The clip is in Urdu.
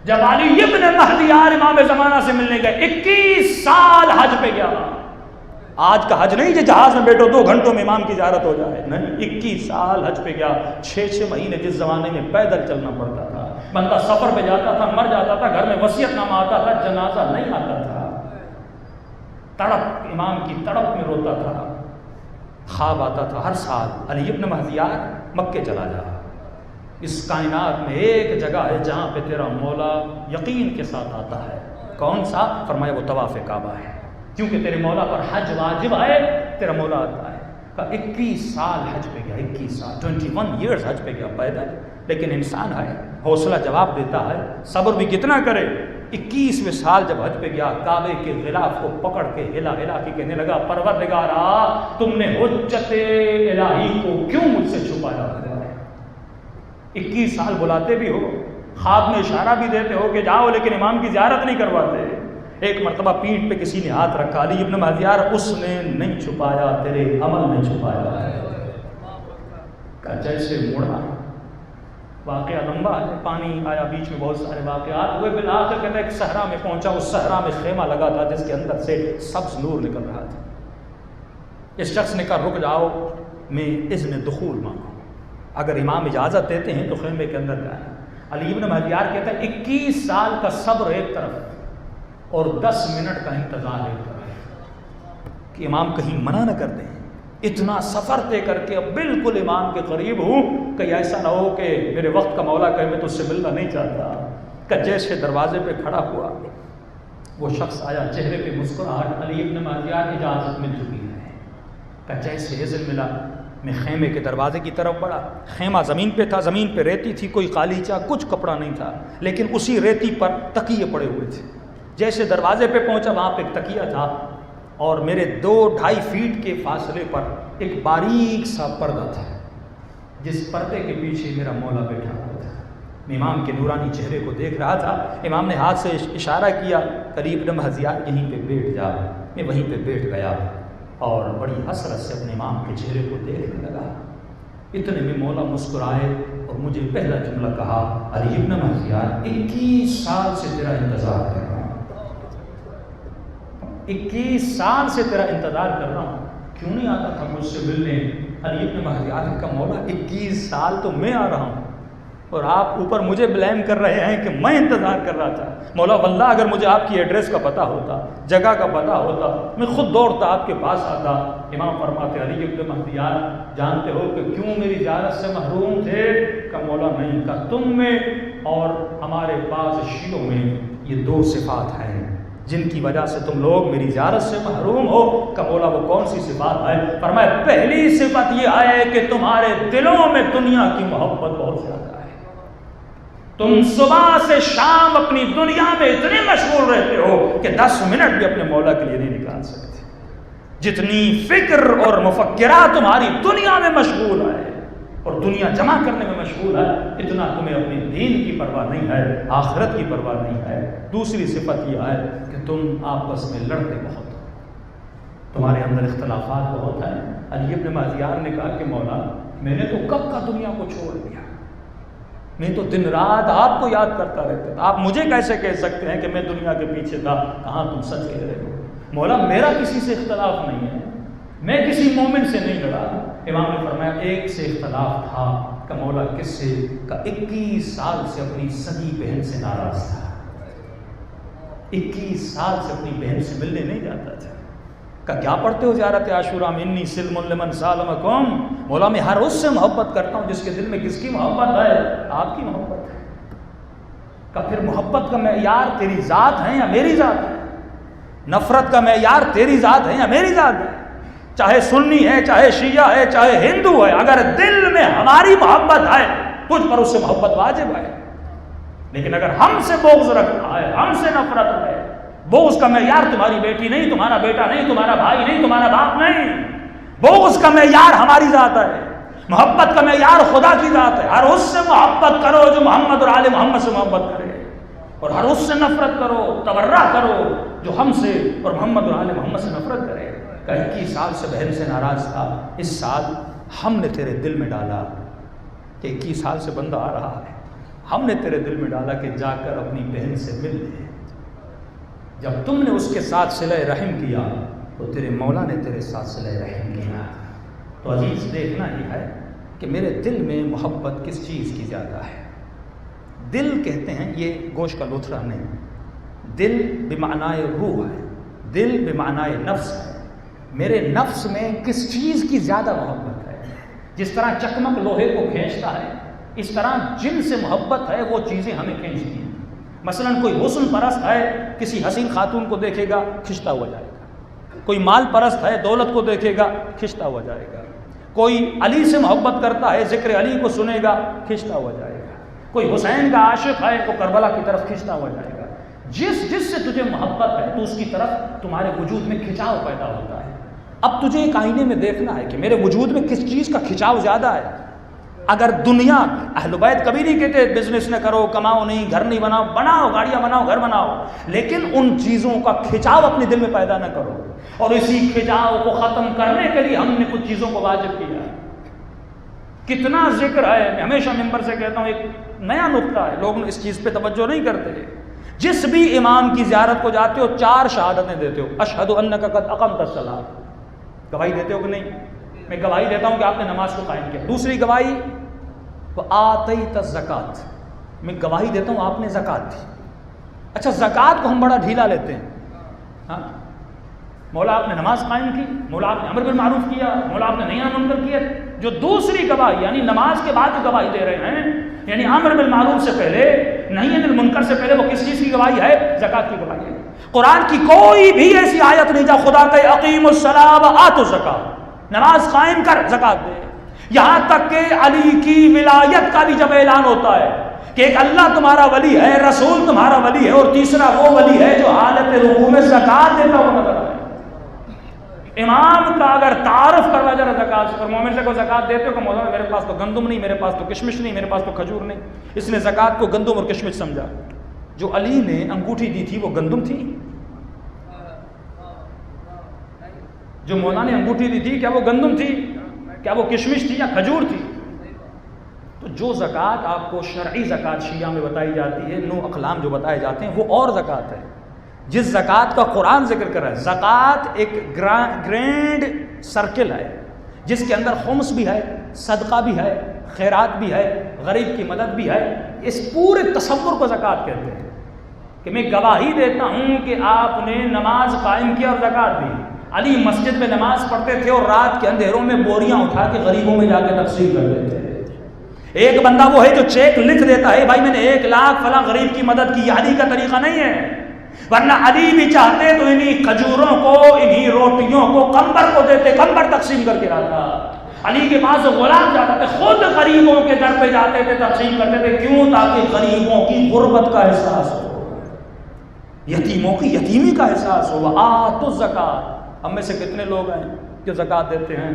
جب علی ابن مہدیار امام زمانہ سے ملنے گئے، 21 سال حج پہ گیا. آج کا حج نہیں کہ جہاز میں بیٹھو 2 گھنٹوں میں امام کی زیارت ہو جائے، نہیں، 21 سال حج پہ گیا. 6 مہینے جس زمانے میں پیدل چلنا پڑتا تھا، بندہ سفر پہ جاتا تھا، مر جاتا تھا، گھر میں وصیت نامہ آتا تھا، جنازہ نہیں آتا تھا. تڑپ، امام کی تڑپ میں روتا تھا. خواب آتا تھا ہر سال، علی ابن مہدیار مکے چلا جا، اس کائنات میں ایک جگہ ہے جہاں پہ تیرا مولا یقین کے ساتھ آتا ہے. کون سا؟ فرمایا وہ طواف کعبہ ہے، کیونکہ تیرے مولا پر حج واجب ہے، تیرا مولا آتا ہے. 21 سال حج پہ گیا، 21 سال 21 ایئرز حج پہ گیا پیدل. لیکن انسان ہے، حوصلہ جواب دیتا ہے، صبر بھی کتنا کرے. 21ویں سال جب حج پہ گیا، کعبے کے غلاف کو پکڑ کے ہلا ہلا کے کہنے لگا، پروردگارا تم نے حجت الہی کو کیوں مجھ سے چھپایا ہوا ہے؟ 21 سال بلاتے بھی ہو، خواب میں اشارہ بھی دیتے ہو کہ جاؤ، لیکن امام کی زیارت نہیں کرواتے. ایک مرتبہ پیٹھ پہ کسی نے ہاتھ رکھا، علی ابن مہدیار اس نے نہیں چھپایا، تیرے عمل نے چھپایا ہے. کہ جیسے مڑا، واقعہ لمبا ہے، پانی آیا، بیچ میں بہت سارے واقعات ہوئے. بالآخر کہتا ہے ایک صحرا میں پہنچا، اس صحرا میں خیمہ لگا تھا جس کے اندر سے سبز نور نکل رہا تھا. اس شخص نے کہا رک جاؤ، میں اذن دخول مانگوں، اگر امام اجازت دیتے ہیں تو خیمے کے اندر جائیں. علی ابن مہدیار کہتا ہے 21 سال کا صبر ایک طرف اور 10 منٹ کا انتظار ایک طرف کہ امام کہیں منع نہ کر دیں. اتنا سفر طے کر کے اب بالکل امام کے قریب ہوں، کہ ایسا نہ ہو کہ میرے وقت کا مولا کہے میں تو اس سے ملنا نہیں چاہتا. کہ جیسے دروازے پہ کھڑا ہوا، وہ شخص آیا، چہرے پہ مسکراہٹ، علی ابن مہدیار کی اجازت مل چکی ہے. کہ جیسے اذن ملا، میں خیمے کے دروازے کی طرف بڑھا. خیمہ زمین پہ تھا، زمین پہ ریتی تھی، کوئی قالیچہ کچھ کپڑا نہیں تھا، لیکن اسی ریتی پر تکیے پڑے ہوئے تھے. جیسے دروازے پہ پہنچا، وہاں پہ ایک تکیہ تھا، اور میرے 2-2.5 فیٹ کے فاصلے پر ایک باریک سا پردہ تھا، جس پردے کے پیچھے میرا مولا بیٹھا ہوا تھا. میں امام کے نورانی چہرے کو دیکھ رہا تھا. امام نے ہاتھ سے اشارہ کیا، قریب ابن مہدیار یہیں پہ بیٹھ جا. میں وہیں پہ بیٹھ گیا اور بڑی حسرت سے اپنے امام کے چہرے کو دیکھنے لگا. اتنے میں مولا مسکرائے اور مجھے پہلا جملہ کہا، علی ابن مہدیار 21 سال سے تیرا انتظار کر رہا ہوں، 21 سال سے تیرا انتظار کر رہا ہوں، کیوں نہیں آتا تھا مجھ سے ملنے؟ علی ابن مہدیار کا مولا 21 سال تو میں آ رہا ہوں اور آپ اوپر مجھے بلیم کر رہے ہیں کہ میں انتظار کر رہا تھا. مولا واللہ اگر مجھے آپ کی ایڈریس کا پتہ ہوتا، جگہ کا پتہ ہوتا، میں خود دوڑتا آپ کے پاس آتا. امام فرماتے علی ابن مہدیار جانتے ہو کہ کیوں میری زیارت سے محروم تھے؟ کہ مولا نہیں، کہ تم میں اور ہمارے بعض شیعوں میں یہ 2 صفات ہیں جن کی وجہ سے تم لوگ میری زیارت سے محروم ہو. کہ مولا وہ کون سی صفات ہے؟ فرمایا پہلی صفت یہ ہے کہ تمہارے دلوں میں دنیا کی محبت بہت زیادہ ہے. تم صبح سے شام اپنی دنیا میں اتنے مشغول رہتے ہو کہ 10 منٹ بھی اپنے مولا کے لیے نہیں نکال سکتے. جتنی فکر اور مفکرہ تمہاری دنیا میں مشغول ہے اور دنیا جمع کرنے میں مشغول ہے، اتنا تمہیں اپنے دین کی پرواہ نہیں ہے، آخرت کی پرواہ نہیں ہے. دوسری صفت یہ ہے کہ تم آپس میں لڑتے بہت ہو، تمہارے اندر اختلافات بہت ہیں. علی ابن مہدیار نے کہا کہ مولا میں نے تو کب کا دنیا کو چھوڑ دیا، میں تو دن رات آپ کو یاد کرتا رہتا تھا. آپ مجھے کیسے کہہ سکتے ہیں کہ میں دنیا کے پیچھے تھا؟ کہاں تم سچ کہہ رہے ہو. مولا میرا کسی سے اختلاف نہیں ہے، میں کسی مومن سے نہیں لڑا. امام نے فرمایا ایک سے اختلاف تھا. کہ مولا کس سے؟ کہ 21 سال سے اپنی سگی بہن سے ناراض تھا، 21 سال سے اپنی بہن سے ملنے نہیں جاتا تھا. کہ کیا پڑھتے ہو زیارت عاشوراء میں انی سلم لمن سالمکم؟ مولا میں ہر اس سے محبت کرتا ہوں جس کے دل میں کس کی محبت ہے؟ آپ کی محبت ہے. کہ پھر محبت کا معیار تیری ذات ہے یا میری ذات ہے؟ نفرت کا معیار تیری ذات ہے یا میری ذات ہے؟ چاہے سنی ہے، چاہے شیعہ ہے، چاہے ہندو ہے، اگر دل میں ہماری محبت ہے تجھ پر اس سے محبت واجب ہے. لیکن اگر ہم سے بغض رکھنا ہے، ہم سے نفرت ہے، بغض کا معیار تمہاری بیٹی نہیں، تمہارا بیٹا نہیں، تمہارا بھائی نہیں، تمہارا باپ نہیں. بغض کا معیار ہماری ذات ہے، محبت کا معیار خدا کی ذات ہے. ہر اس سے محبت کرو جو محمد اور آل محمد سے محبت کرے، اور ہر اس سے نفرت کرو، تبرہ کرو جو ہم سے اور محمد اور آل محمد سے نفرت کرے. کہ 21 سال سے بہن سے ناراض تھا، اس سال ہم نے تیرے دل میں ڈالا کہ 21 سال سے بندہ آ رہا ہے، ہم نے تیرے دل میں ڈالا کہ جا کر اپنی بہن سے مل لے. جب تم نے اس کے ساتھ صلہ رحم کیا تو تیرے مولا نے تیرے ساتھ صلہ رحم کیا. تو عزیز دیکھنا یہ ہے کہ میرے دل میں محبت کس چیز کی زیادہ ہے. دل کہتے ہیں یہ گوشت کا لوتھڑا نہیں، دل بمعنائے روح ہے، دل بمعنائے نفس ہے. میرے نفس میں کس چیز کی زیادہ محبت ہے. جس طرح چکمک لوہے کو کھینچتا ہے اس طرح جن سے محبت ہے وہ چیزیں ہمیں کھینچتی ہیں. مثلا کوئی حسن پرست ہے، کسی حسین خاتون کو دیکھے گا کھنچتا ہوا جائے گا. کوئی مال پرست ہے، دولت کو دیکھے گا کھنچتا ہوا جائے گا. کوئی علی سے محبت کرتا ہے، ذکر علی کو سنے گا کھنچتا ہوا جائے گا. کوئی حسین کا عاشق ہے وہ کربلا کی طرف کھنچتا ہوا جائے گا. جس سے تجھے محبت ہے تو اس کی طرف تمہارے وجود میں کھنچاؤ پیدا ہوتا ہے. اب تجھے ایک آئینے میں دیکھنا ہے کہ میرے وجود میں کس چیز کا کھنچاؤ زیادہ ہے. اگر دنیا، اہل بیت کبھی نہیں کہتے بزنس نہ کرو، کماؤ نہیں، گھر نہیں بناؤ، بناؤ گاڑیاں بناؤ، گھر بناؤ، لیکن ان چیزوں کا کھنچاؤ اپنے دل میں پیدا نہ کرو. اور اسی کھنچاؤ کو ختم کرنے کے لیے ہم نے کچھ چیزوں کو واجب کیا ہے. کتنا ذکر ہے. میں ہمیشہ ممبر سے کہتا ہوں ایک نیا نقطہ ہے، لوگ اس چیز پہ توجہ نہیں کرتے. جس بھی امام کی زیارت کو جاتے ہو 4 شہادتیں دیتے ہو. اشہد انک قد اقمت الصلاۃ، گواہی دیتے ہو کہ نہیں؟ میں گواہی دیتا ہوں کہ آپ نے نماز کو قائم کیا. دوسری گواہی وآتیت الزکوٰۃ، میں گواہی دیتا ہوں آپ نے زکوٰۃ دی. اچھا زکوٰۃ کو ہم بڑا ڈھیلا لیتے ہیں. ہاں مولا آپ نے نماز قائم کی، مولا آپ نے امر بالمعروف کیا، مولا آپ نے نہی عن منکر کیا. جو دوسری گواہی یعنی نماز کے بعد جو گواہی دے رہے ہیں، یعنی امر بالمعروف سے پہلے، نہی عن المنکر سے پہلے، وہ کس چیز کی گواہی ہے؟ زکوٰۃ کی گواہی ہے. قرآن کی کوئی بھی ایسی آیت نہیں جہاں خدا کہ اقیموا الصلاۃ وآتوا الزکاۃ، نماز قائم کر زکوٰۃ دے. یہاں تک کہ علی کی ولایت کا بھی جب اعلان ہوتا ہے کہ ایک اللہ تمہارا ولی ہے، رسول تمہارا ولی ہے، اور تیسرا وہ ولی ہے جو حالت رکوع میں زکوٰۃ دیتا ہوا نظر آئے. امام کا اگر تعارف کروا جا رہا زکوٰۃ سے، اور مومن سے کوئی زکوٰۃ دیتے ہو کہ مولانا میرے پاس تو گندم نہیں، میرے پاس تو کشمش نہیں، میرے پاس تو کھجور نہیں، اس نے زکوٰۃ کو گندم اور کشمش سمجھا. جو علی نے انگوٹھی دی تھی وہ گندم تھی؟ جو مولانا نے انگوٹھی دی تھی کیا وہ گندم تھی؟ کیا وہ کشمش تھی یا کھجور تھی؟ تو جو زکوٰۃ آپ کو شرعی زکوٰۃ شیعہ میں بتائی جاتی ہے، 9 اقلام جو بتائے جاتے ہیں، وہ اور زکوٰۃ ہے. جس زکوٰۃ کا قرآن ذکر کر رہا ہے، زکوٰۃ ایک گرینڈ سرکل ہے جس کے اندر خمس بھی ہے، صدقہ بھی ہے، خیرات بھی ہے، غریب کی مدد بھی ہے. اس پورے تصور کو زکوٰۃ کہتے ہیں. کہ میں گواہی دیتا ہوں کہ آپ نے نماز قائم کی اور زکوٰۃ دی. علی مسجد میں نماز پڑھتے تھے اور رات کے اندھیروں میں بوریاں اٹھا کے غریبوں میں جا کے تقسیم کر دیتے تھے. ایک بندہ وہ ہے جو چیک لکھ دیتا ہے بھائی میں نے 1 لاکھ فلاں غریب کی مدد کی. علی کا طریقہ نہیں ہے. ورنہ علی بھی چاہتے تو انہی کھجوروں کو، انہی روٹیوں کو قمبر کو دیتے، قمبر تقسیم کر کے لاتا. علی کے پاس غلام جاتا تھے، خود غریبوں کے در پہ جاتے تھے، تقسیم کرتے تھے. کیوں؟ تاکہ غریبوں کی غربت کا احساس ہو، یتیموں کی یتیمی کا احساس ہو. وآتوا الزکاۃ. ہم میں سے کتنے لوگ ہیں جو زکوٰۃ دیتے ہیں؟